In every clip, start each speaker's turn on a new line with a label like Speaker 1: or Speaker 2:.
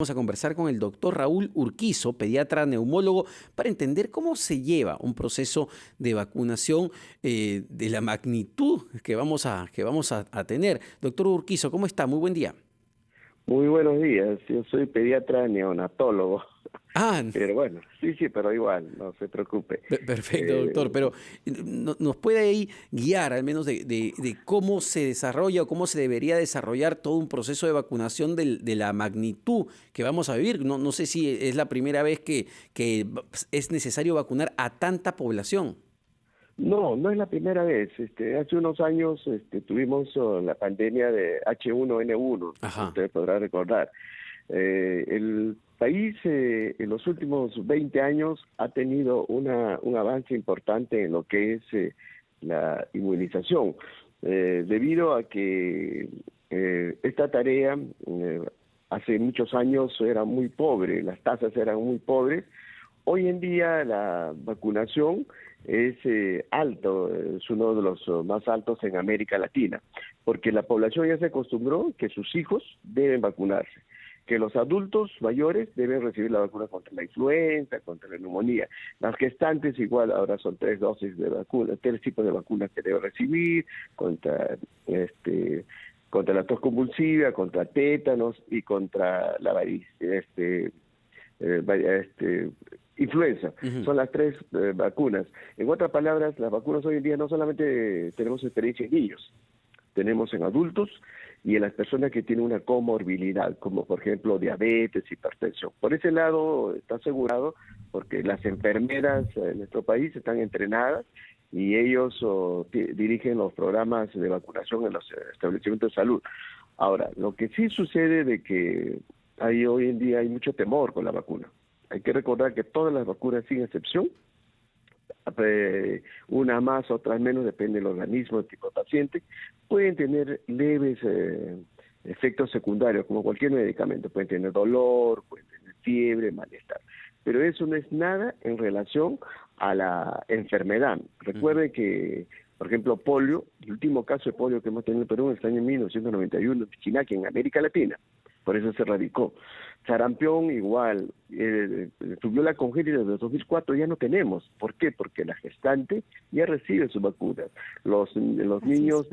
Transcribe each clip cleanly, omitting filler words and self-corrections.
Speaker 1: Vamos a conversar con el doctor Raúl Urquizo, pediatra neumólogo, para entender cómo se lleva un proceso de vacunación de la magnitud que vamos a tener. Doctor Urquizo, ¿cómo está? Muy buen día.
Speaker 2: Muy buenos días, yo soy pediatra neonatólogo,
Speaker 1: Ah,
Speaker 2: pero bueno, sí, pero igual, no se preocupe.
Speaker 1: perfecto, doctor,
Speaker 2: Eh,
Speaker 1: pero ¿nos puede ahí guiar al menos de cómo se desarrolla o cómo se debería desarrollar todo un proceso de vacunación de la magnitud que vamos a vivir? No sé si es la primera vez que es necesario vacunar a tanta población.
Speaker 2: no es la primera vez. Hace unos años tuvimos la pandemia de H1N1,
Speaker 1: Ajá.
Speaker 2: usted podrá recordar. El país en los últimos 20 años ha tenido un avance importante en lo que es la inmunización, debido a que esta tarea hace muchos años era muy pobre, las tasas eran muy pobres. Hoy en día la vacunación es alto, es uno de los más altos en América Latina, porque la población ya se acostumbró que sus hijos deben vacunarse, que los adultos mayores deben recibir la vacuna contra la influenza, contra la neumonía. Las gestantes igual, ahora son 3 dosis de vacuna, 3 tipos de vacunas que deben recibir, contra la tos convulsiva, contra tétanos y contra la influenza.
Speaker 1: Ujú.
Speaker 2: Son las tres vacunas. En otras palabras, las vacunas hoy en día no solamente tenemos experiencia en niños, tenemos en adultos y en las personas que tienen una comorbilidad, como por ejemplo diabetes, hipertensión. Por ese lado está asegurado porque las enfermeras en nuestro país están entrenadas y ellos dirigen los programas de vacunación en los establecimientos de salud. Ahora, lo que sí sucede de que hoy en día hay mucho temor con la vacuna. Hay que recordar que todas las vacunas, sin excepción, una más, otras menos, depende del organismo, del tipo de paciente, pueden tener leves efectos secundarios, como cualquier medicamento. Pueden tener dolor, pueden tener fiebre, malestar. Pero eso no es nada en relación a la enfermedad. Recuerden que, por ejemplo, polio, el último caso de polio que hemos tenido en Perú en el año 1991, en Chinaque, en América Latina. Por eso se erradicó. Sarampión igual, rubiola congénita desde 2004 ya no tenemos. ¿Por qué? Porque la gestante ya recibe su vacuna. Los
Speaker 3: Así es.
Speaker 2: niños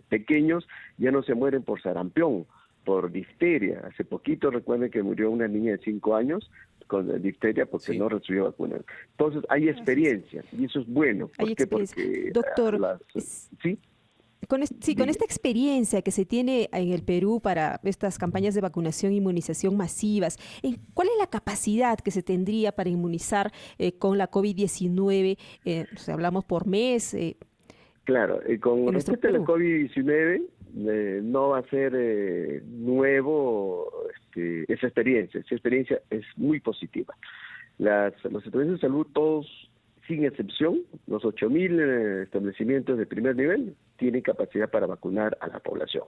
Speaker 2: pequeños ya no se mueren por sarampión, por difteria. Hace poquito recuerden que murió una niña de 5 años con difteria porque
Speaker 1: Sí.
Speaker 2: no recibió vacuna. Entonces hay
Speaker 3: Así es.
Speaker 2: experiencia y eso es bueno.
Speaker 3: Hay
Speaker 2: ¿Por qué?
Speaker 3: experiencia.
Speaker 2: Porque
Speaker 3: Doctor,
Speaker 2: ¿sí?
Speaker 3: con esta experiencia que se tiene en el Perú para estas campañas de vacunación e inmunización masivas, ¿cuál es la capacidad que se tendría para inmunizar con la COVID-19? Hablamos por mes
Speaker 2: Claro, con
Speaker 3: en nuestro
Speaker 2: respecto a la
Speaker 3: Perú.
Speaker 2: COVID-19, no va a ser nuevo esa experiencia. Esa experiencia es muy positiva. Los establecimientos de salud, todos, sin excepción, los 8.000 establecimientos de primer nivel, tienen capacidad para vacunar a la población.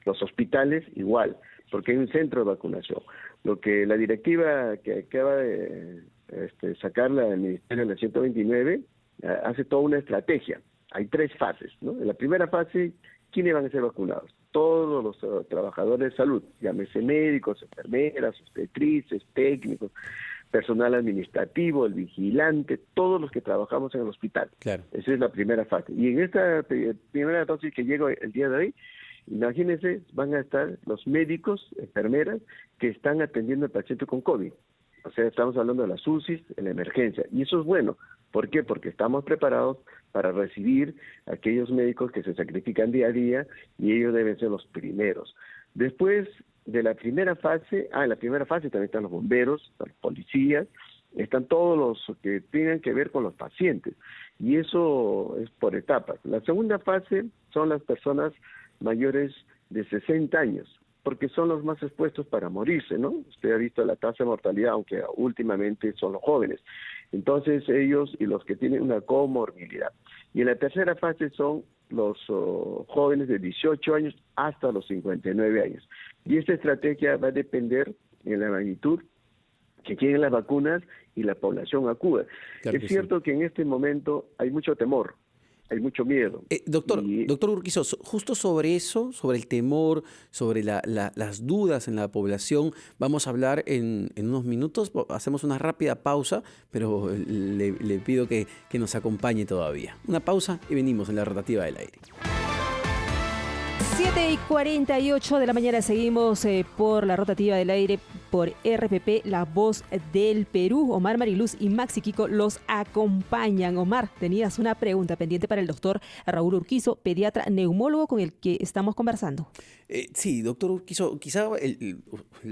Speaker 2: Los hospitales, igual, porque hay un centro de vacunación. Lo que la directiva que acaba de sacar el Ministerio de la 129 hace toda una estrategia. Hay 3 fases, ¿no? En la primera fase, ¿quiénes van a ser vacunados? Todos los trabajadores de salud, llámese médicos, enfermeras, obstetrices, técnicos, personal administrativo, el vigilante, todos los que trabajamos en el hospital.
Speaker 1: Claro.
Speaker 2: Esa es la primera fase. Y en esta primera dosis que llega el día de hoy, imagínense, van a estar los médicos, enfermeras, que están atendiendo al paciente con COVID. O sea, estamos hablando de las UCIs en la emergencia. Y eso es bueno. ¿Por qué? Porque estamos preparados para recibir a aquellos médicos que se sacrifican día a día y ellos deben ser los primeros. Después de la primera fase, en la primera fase también están los bomberos, los policías, están todos los que tengan que ver con los pacientes. Y eso es por etapas. La segunda fase son las personas mayores de 60 años, porque son los más expuestos para morirse, ¿no? Usted ha visto la tasa de mortalidad, aunque últimamente son los jóvenes. Entonces ellos y los que tienen una comorbilidad. Y en la tercera fase son los jóvenes de 18 años hasta los 59 años. Y esta estrategia va a depender en la magnitud que lleguen las vacunas y la población acuda.
Speaker 1: Claro
Speaker 2: Es
Speaker 1: que sí.
Speaker 2: cierto que en este momento hay mucho temor. hay mucho miedo.
Speaker 1: Doctor Urquizo, justo sobre eso, sobre el temor, sobre las dudas en la población, vamos a hablar en unos minutos. Hacemos una rápida pausa, pero le pido que nos acompañe todavía. Una pausa y venimos en la rotativa del aire.
Speaker 3: 7:48 de la mañana, seguimos por la rotativa del aire por RPP, La Voz del Perú. Omar, Mariluz y Maxi Kiko los acompañan. Omar, tenías una pregunta pendiente para el doctor Raúl Urquizo, pediatra neumólogo con el que estamos conversando.
Speaker 1: Sí, doctor Urquizo, quizá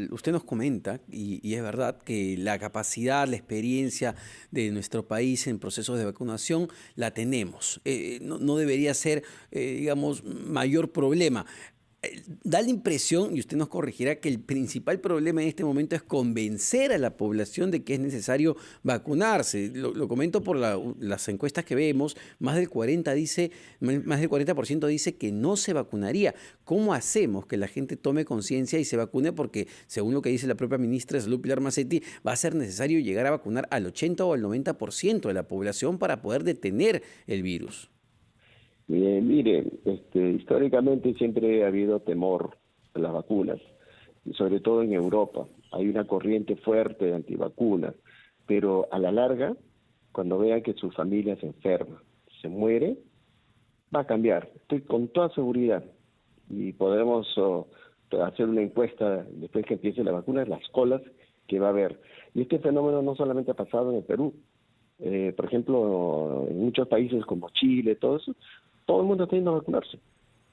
Speaker 1: usted nos comenta, y es verdad, que la capacidad, la experiencia de nuestro país en procesos de vacunación la tenemos. No debería ser, digamos, mayor problema. Da la impresión, y usted nos corregirá, que el principal problema en este momento es convencer a la población de que es necesario vacunarse. Lo comento por las encuestas que vemos. Más del 40% dice que no se vacunaría. ¿Cómo hacemos que la gente tome conciencia y se vacune? Porque, según lo que dice la propia ministra de Salud, Pilar Macetti, va a ser necesario llegar a vacunar al 80 o al 90% de la población para poder detener el virus.
Speaker 2: Mire, históricamente siempre ha habido temor a las vacunas, y sobre todo en Europa. Hay una corriente fuerte de antivacunas, pero a la larga, cuando vean que su familia se enferma, se muere, va a cambiar. Estoy con toda seguridad. Y podemos hacer una encuesta después que empiece la vacuna, las colas que va a haber. Y este fenómeno no solamente ha pasado en el Perú. Por ejemplo, en muchos países como Chile, todo eso, todo el mundo está yendo a vacunarse.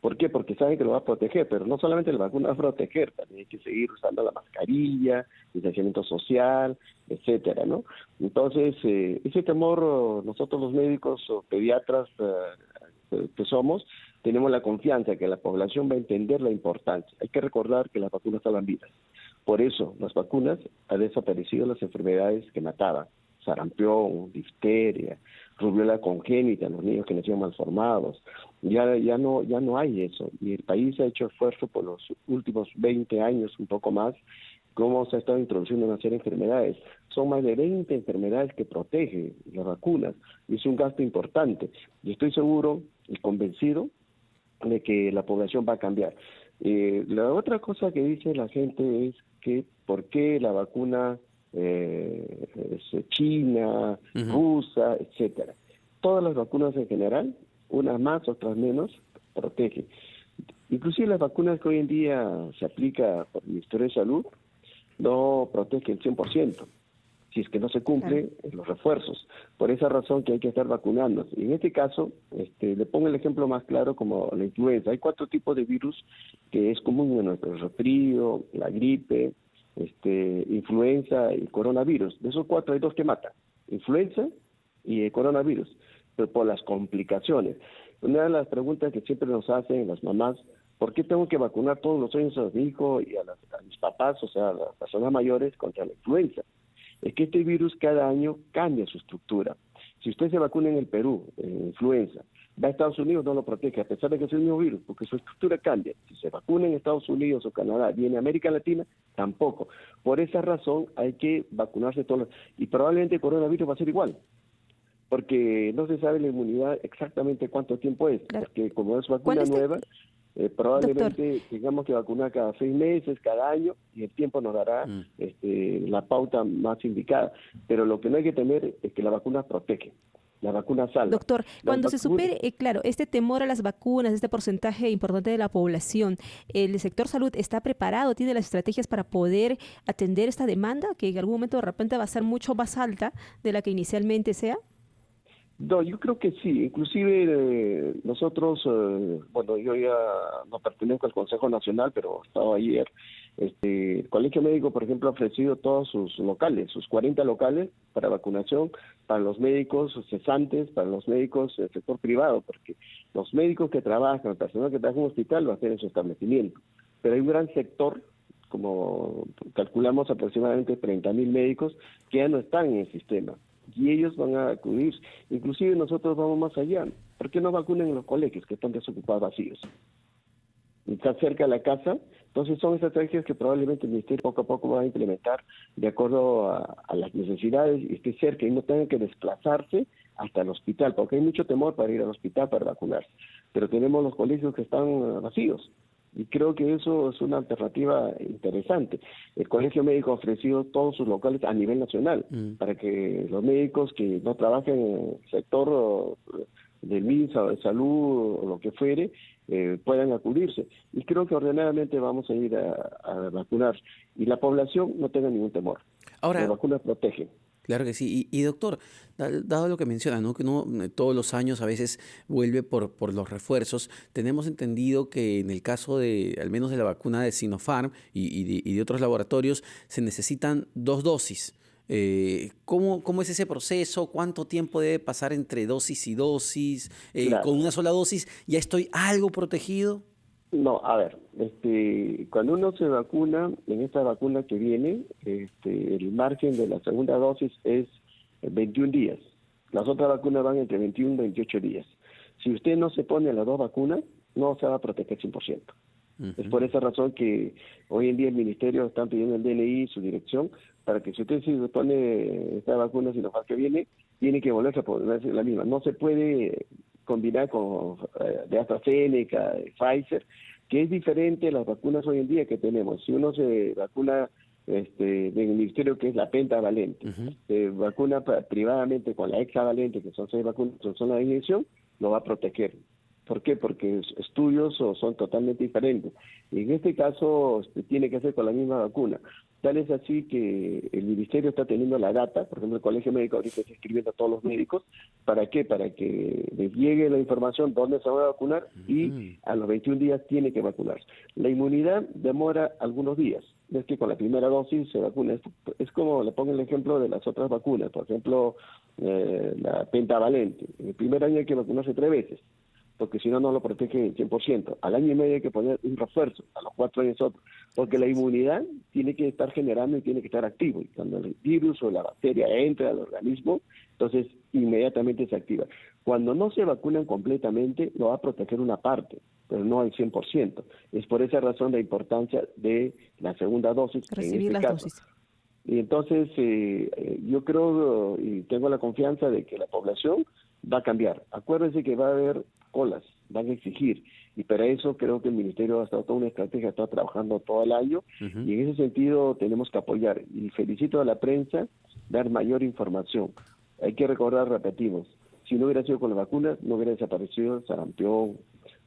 Speaker 2: ¿Por qué? Porque saben que lo va a proteger, pero no solamente la vacuna va a proteger, también hay que seguir usando la mascarilla, distanciamiento social, etcétera, ¿no? Entonces, ese temor, nosotros los médicos o pediatras que somos, tenemos la confianza que la población va a entender la importancia. Hay que recordar que las vacunas salvan vidas. Por eso, las vacunas han desaparecido las enfermedades que mataban. Sarampión, difteria, rubiola congénita, los niños que nacieron malformados. Ya no hay eso. Y el país ha hecho esfuerzo por los últimos 20 años, un poco más, cómo se ha estado introduciendo una serie de enfermedades. Son más de 20 enfermedades que protegen las vacunas. Y es un gasto importante. Y estoy seguro y convencido de que la población va a cambiar. La otra cosa que dice la gente es que ¿por qué la vacuna china, rusa, etcétera? Todas las vacunas en general, unas más, otras menos, protegen. Inclusive las vacunas que hoy en día se aplica por el Ministerio de Salud no protegen el 100%, si es que no se cumplen los refuerzos. Por esa razón que hay que estar vacunando. Y en este caso, le pongo el ejemplo más claro como la influenza. Hay 4 tipos de virus que es común en el resfrío, la gripe, influenza y coronavirus. De esos 4 hay 2 que matan, influenza y coronavirus, pero por las complicaciones. Una de las preguntas que siempre nos hacen las mamás: ¿por qué tengo que vacunar todos los años a mi hijo y a mis papás, o sea, a las personas mayores, contra la influenza? Es que este virus cada año cambia su estructura. Si usted se vacuna en el Perú, en influenza, va a Estados Unidos, no lo protege, a pesar de que es el mismo virus, porque su estructura cambia. Si se vacuna en Estados Unidos o Canadá, viene a América Latina, tampoco. Por esa razón hay que vacunarse todos. Y probablemente el coronavirus va a ser igual, porque no se sabe la inmunidad exactamente cuánto tiempo es, porque como es vacuna nueva, probablemente tengamos que vacunar cada 6 meses, cada año, y el tiempo nos dará la pauta más indicada. Pero lo que no hay que temer es que la vacuna protege. La vacuna salva.
Speaker 3: Doctor, cuando se supere, este temor a las vacunas, este porcentaje importante de la población, ¿el sector salud está preparado, tiene las estrategias para poder atender esta demanda, que en algún momento de repente va a ser mucho más alta de la que inicialmente sea?
Speaker 2: No, yo creo que sí. Inclusive nosotros, yo ya no pertenezco al Consejo Nacional, pero estaba ayer. El Colegio Médico, por ejemplo, ha ofrecido todos sus locales, sus 40 locales para vacunación, para los médicos cesantes, para los médicos del sector privado, porque los médicos que trabajan, el personal que trabaja en un hospital va a hacer en su establecimiento. Pero hay un gran sector, como calculamos aproximadamente 30.000 médicos, que ya no están en el sistema. Y ellos van a acudir. Inclusive nosotros vamos más allá. ¿Por qué no vacunan en los colegios que están desocupados, vacíos? Está cerca de la casa. Entonces son estrategias que probablemente el Ministerio poco a poco va a implementar de acuerdo a las necesidades, y esté cerca y no tengan que desplazarse hasta el hospital, porque hay mucho temor para ir al hospital para vacunarse. Pero tenemos los colegios que están vacíos. Y creo que eso es una alternativa interesante. El Colegio Médico ha ofrecido todos sus locales a nivel nacional para que los médicos que no trabajen en el sector del MINSA o de salud o lo que fuere, puedan acudirse. Y creo que ordenadamente vamos a ir a vacunar. Y la población no tenga ningún temor.
Speaker 1: Ahora,
Speaker 2: las vacunas protegen.
Speaker 1: claro que sí. Y doctor, dado lo que menciona, ¿no? Que uno todos los años a veces vuelve por los refuerzos, tenemos entendido que en el caso de, al menos de la vacuna de Sinopharm y de otros laboratorios, se necesitan 2 dosis. ¿Cómo es ese proceso? ¿Cuánto tiempo debe pasar entre dosis y dosis?
Speaker 2: Claro.
Speaker 1: ¿Con una sola dosis ya estoy algo protegido?
Speaker 2: No, a ver, cuando uno se vacuna, en esta vacuna que viene, el margen de la segunda dosis es 21 días. Las otras vacunas van entre 21 y 28 días. Si usted no se pone las 2 vacunas, no se va a proteger 100%. Es por esa razón que hoy en día el Ministerio está pidiendo el DNI, su dirección, para que si usted se pone esta vacuna Sinopharm que viene, tiene que volverse a ponerse la misma. No se puede combinar con de AstraZeneca, de Pfizer, que es diferente a las vacunas hoy en día que tenemos. Si uno se vacuna del ministerio, que es la pentavalente, se vacuna privadamente con la hexavalente, que son 6 vacunas, son la inyección, lo va a proteger. ¿Por qué? Porque estudios son totalmente diferentes. Y en este caso tiene que ser con la misma vacuna. Tal es así que el Ministerio está teniendo la data, por ejemplo, el Colegio Médico ahorita está escribiendo a todos los médicos. ¿Para qué? Para que les llegue la información dónde se va a vacunar y a los 21 días tiene que vacunarse. La inmunidad demora algunos días. Es que con la primera dosis se vacuna. Es como, le pongo el ejemplo de las otras vacunas, por ejemplo, la pentavalente. En el primer año hay que vacunarse 3 veces. Porque si no, no lo protege el 100%. Al año y medio hay que poner un refuerzo, a los 4 años otro, porque la inmunidad tiene que estar generando y tiene que estar activo. Y cuando el virus o la bacteria entra al organismo, entonces inmediatamente se activa. Cuando no se vacunan completamente, lo va a proteger una parte, pero no al 100%. Es por esa razón la importancia de la segunda dosis.
Speaker 3: Recibir
Speaker 2: en este
Speaker 3: las
Speaker 2: caso.
Speaker 3: dosis.
Speaker 2: Y entonces yo creo y tengo la confianza de que la población va a cambiar. Acuérdense que va a haber colas, van a exigir, y para eso creo que el Ministerio ha estado toda una estrategia, está trabajando todo el año, y en ese sentido tenemos que apoyar, y felicito a la prensa, dar mayor información. Hay que recordar, repetimos, si no hubiera sido con la vacuna, no hubiera desaparecido sarampión,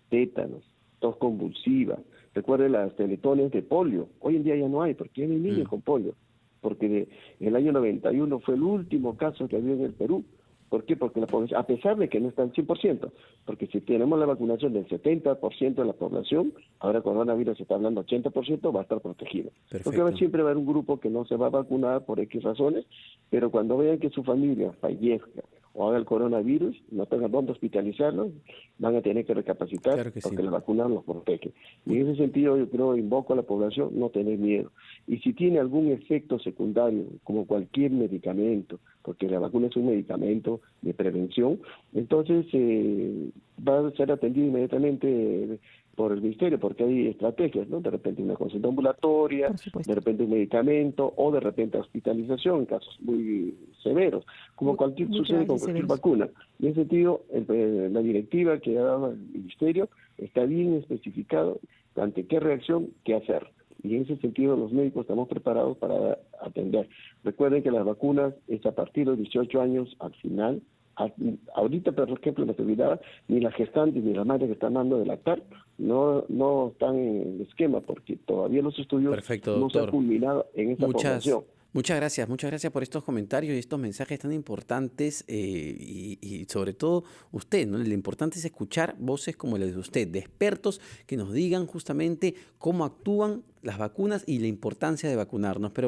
Speaker 2: tétanos, tos convulsiva. Recuerden las teletones de polio, hoy en día ya no hay, porque ya no hay niños con polio, porque en el año 91 fue el último caso que había en el Perú. ¿Por qué? Porque la población, a pesar de que no está al 100%, porque si tenemos la vacunación del 70% de la población, ahora coronavirus se está hablando 80%, va a estar protegido.
Speaker 1: Perfecto.
Speaker 2: Porque siempre va a haber un grupo que no se va a vacunar por X razones, pero cuando vean que su familia fallezca o haga el coronavirus, no tengan dónde hospitalizarlos, van a tener que recapacitar,
Speaker 1: Claro que
Speaker 2: porque
Speaker 1: sí.
Speaker 2: la vacuna los protege. Y en ese sentido yo creo, invoco a la población no tener miedo. Y si tiene algún efecto secundario, como cualquier medicamento, porque la vacuna es un medicamento de prevención, entonces va a ser atendido inmediatamente por el Ministerio, porque hay estrategias, ¿no? De repente una consulta ambulatoria,
Speaker 3: Por supuesto.
Speaker 2: de repente un medicamento o de repente hospitalización en casos muy severos, como cualquier
Speaker 3: Muy
Speaker 2: sucede con
Speaker 3: graves y
Speaker 2: cualquier
Speaker 3: severos.
Speaker 2: vacuna. En ese sentido, la directiva que ha dado el Ministerio está bien especificado ante qué reacción, qué hacer. Y en ese sentido los médicos estamos preparados para atender. Recuerden que las vacunas es a partir de los 18 años al final. Ahorita, por ejemplo, me olvidaba, ni las gestantes ni las madres que están dando de lactar no están en el esquema, porque todavía los estudios
Speaker 1: Perfecto,
Speaker 2: no se han
Speaker 1: doctor.
Speaker 2: culminado en esta población.
Speaker 1: Muchas gracias por estos comentarios y estos mensajes tan importantes y sobre todo usted, ¿no? Lo importante es escuchar voces como las de usted, de expertos que nos digan justamente cómo actúan las vacunas y la importancia de vacunarnos. Pero